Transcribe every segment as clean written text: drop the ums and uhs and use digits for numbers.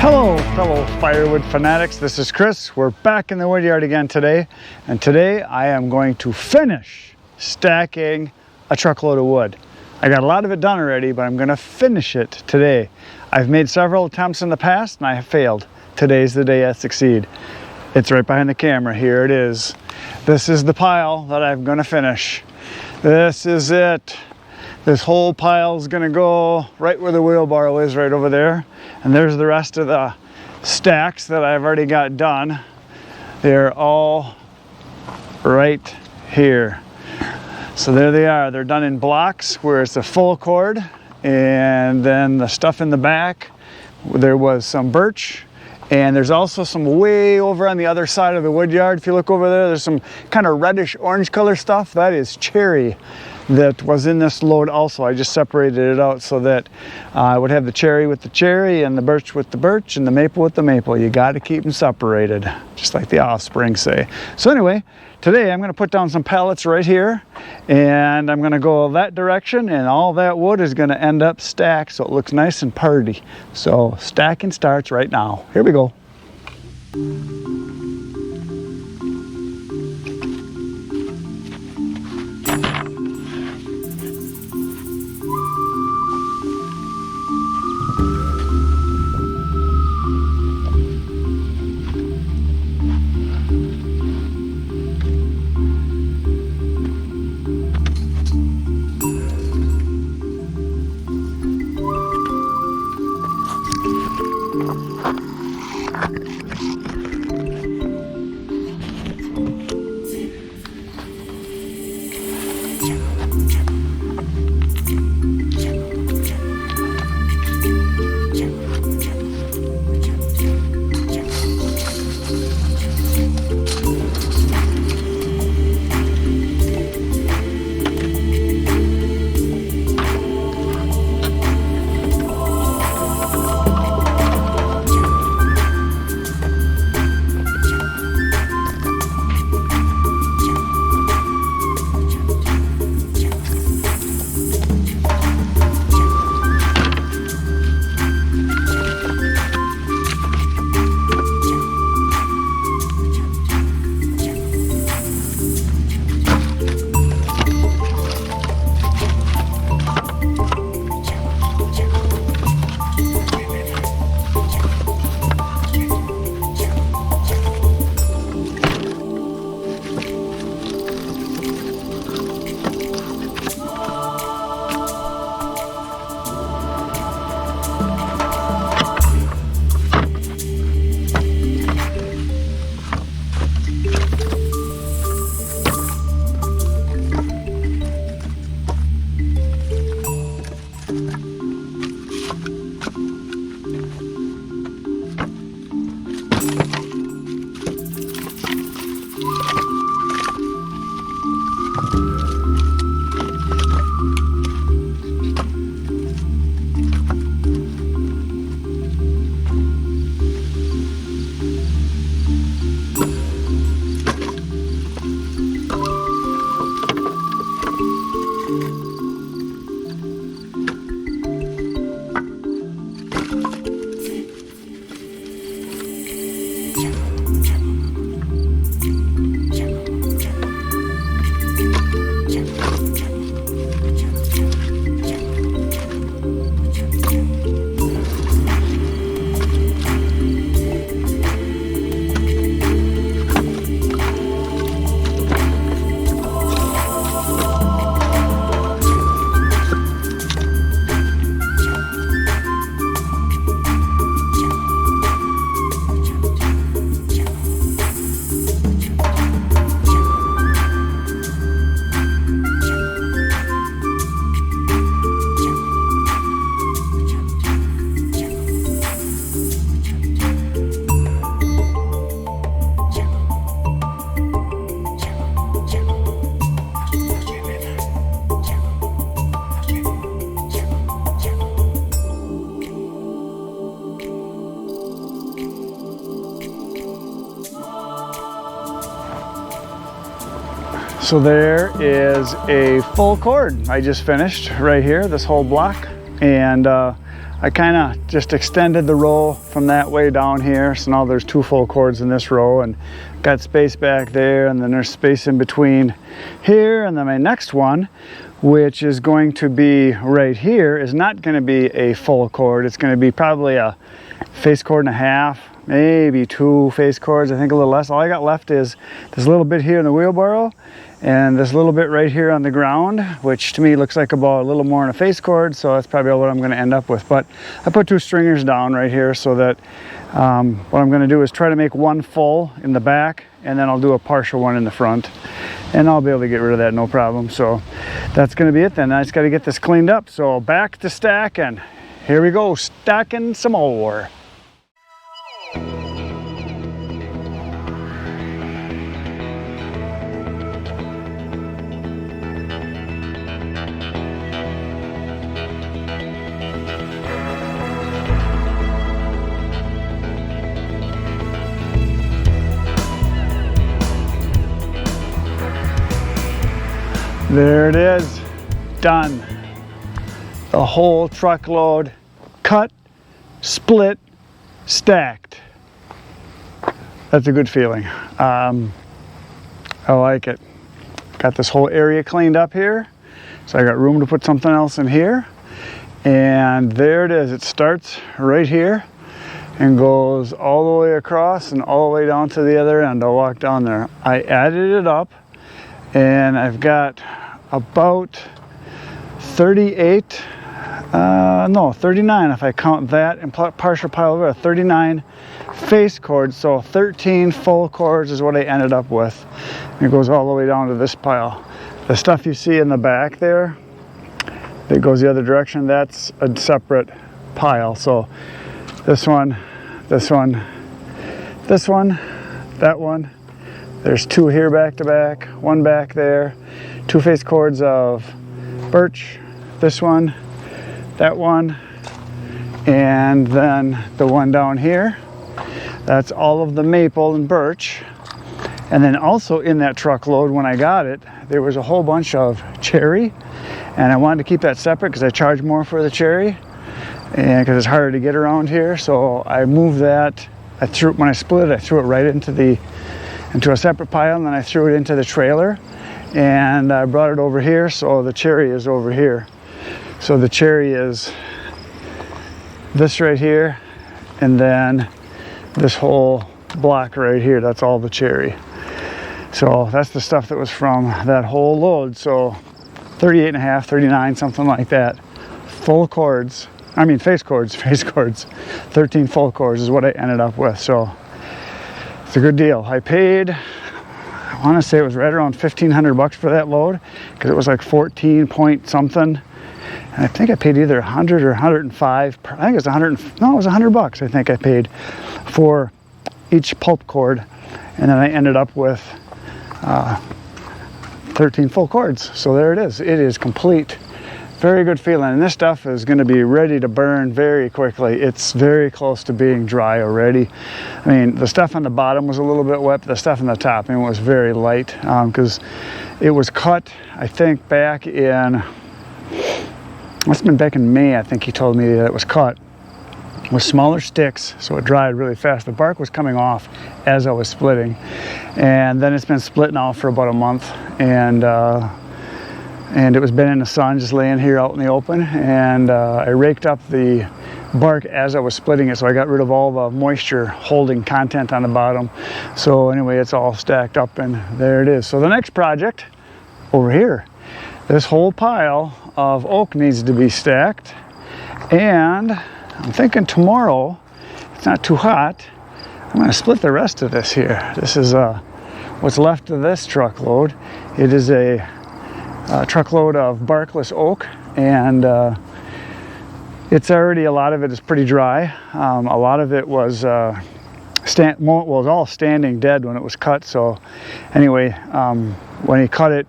Hello, fellow Firewood fanatics. This is Chris. We're back in the woodyard again today, and today I am going to finish stacking a truckload of wood. I got a lot of it done already, but I'm going to finish it today. I've made several attempts in the past and I have failed. Today's the day I succeed. It's right behind the camera. Here it is. This is the pile that I'm going to finish. This is it. This whole pile is going to go right where the wheelbarrow is, right over there. And there's the rest of the stacks that I've already got done. They're all right here. So there they are. They're done in blocks where it's a full cord. And then the stuff in the back, there was some birch. And there's also some way over on the other side of the wood yard. If you look over there, there's some kind of reddish orange color stuff. That is cherry that was in this load also. I just separated it out so that I would have the cherry with the cherry and the birch with the birch and the maple with the maple. You got to keep them separated, just like the offspring say. So anyway, today I'm going to put down some pallets right here, and I'm going to go that direction, and all that wood is going to end up stacked so it looks nice and party. So stacking starts right now. Here we go. So there is a full cord I just finished right here, this whole block. And I kind of just extended the row from that way down here. So now there's 2 full cords in this row, and got space back there, and then there's space in between here. And then my next one, which is going to be right here, is not going to be a full cord. It's going to be probably a face cord and a half, maybe 2 face cords, I think a little less. All I got left is this little bit here in the wheelbarrow and this little bit right here on the ground, which to me looks like about a little more in a face cord, so that's probably what I'm going to end up with. But I put 2 stringers down right here so that what I'm going to do is try to make 1 full in the back, and then I'll do a partial one in the front, and I'll be able to get rid of that no problem. So that's going to be it then. I just got to get this cleaned up. So back to stacking. Here we go, stacking some more. There it is, done. The whole truckload cut, split, stacked. That's a good feeling. I like it. Got this whole area cleaned up here, so I got room to put something else in here. And there it is. It starts right here and goes all the way across and all the way down to the other end. I'll walk down there. I added it up, and I've got about 38, no, 39 if I count that and partial pile over, 39 face cords. So 13 full cords is what I ended up with. It goes all the way down to this pile. The stuff you see in the back there that goes the other direction, that's a separate pile. So this one, this one, this one, that one. There's 2 here back to back, 1 back there, 2 face cords of birch, this one, that one, and then the one down here. That's all of the maple and birch. And then also in that truckload when I got it, there was a whole bunch of cherry, and I wanted to keep that separate because I charge more for the cherry and because it's harder to get around here. So I moved that. When I split it, I threw it right into a separate pile, and then I threw it into the trailer, and I brought it over here. So the cherry is over here. So the cherry is this right here, and then this whole block right here. That's all the cherry. So that's the stuff that was from that whole load. So 38 and a half, 39, something like that. Full cords, I mean face cords, 13 full cords is what I ended up with. So it's a good deal. I paid, I want to say it was right around $1,500 for that load, because it was like 14 point something. And I think I paid either 100 or 105. I think it was 100. No, it was $100. I think I paid for each pulp cord, and then I ended up with 13 full cords. So there it is. It is complete. Very good feeling. And this stuff is going to be ready to burn very quickly. It's very close to being dry already. I mean, the stuff on the bottom was a little bit wet, but the stuff on the top was very light, because it was cut, I think, back in, must have been back in May, I think he told me that it was cut with smaller sticks, so it dried really fast. The bark was coming off as I was splitting, and then it's been split now for about a month, and it was been in the sun, just laying here out in the open, and I raked up the bark as I was splitting it, so I got rid of all the moisture holding content on the bottom. So anyway, it's all stacked up, and there it is. So the next project over here, this whole pile of oak needs to be stacked, and I'm thinking tomorrow, it's not too hot, I'm going to split the rest of this here. This is what's left of this truckload. It is a truckload of barkless oak, and it's already, a lot of it is pretty dry. A lot of it was was all standing dead when it was cut. So anyway, when he cut it,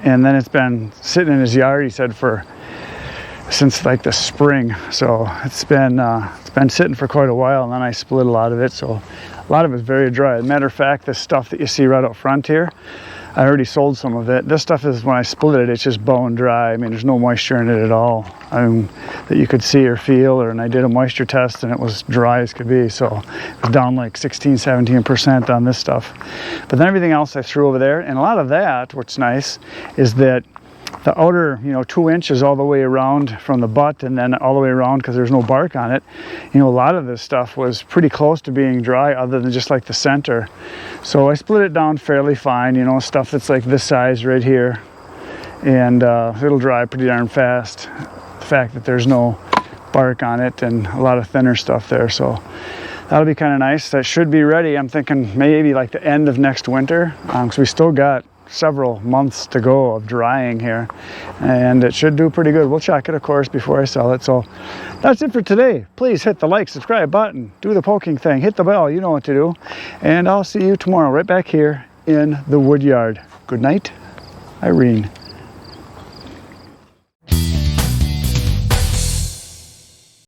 and then it's been sitting in his yard, he said, since like the spring. So it's been sitting for quite a while, and then I split a lot of it. So a lot of it's very dry. As a matter of fact, this stuff that you see right up front here, I already sold some of it. This stuff is, when I split it, it's just bone dry. I mean, there's no moisture in it at all that you could see or feel. And I did a moisture test and it was dry as could be. So it was down like 16-17% on this stuff. But then everything else I threw over there. And a lot of that, what's nice, is that the outer, 2 inches all the way around from the butt and then all the way around, because there's no bark on it, a lot of this stuff was pretty close to being dry other than just like the center. So I split it down fairly fine, stuff that's like this size right here, and it'll dry pretty darn fast. The fact that there's no bark on it and a lot of thinner stuff there, so that'll be kind of nice. That should be ready, I'm thinking maybe like the end of next winter, because we still got several months to go of drying here, and it should do pretty good. We'll check it, of course, before I sell it. So that's it for today. Please hit the like, subscribe button, do the poking thing, hit the bell, you know what to do, and I'll see you tomorrow right back here in the wood yard. Good night, Irene.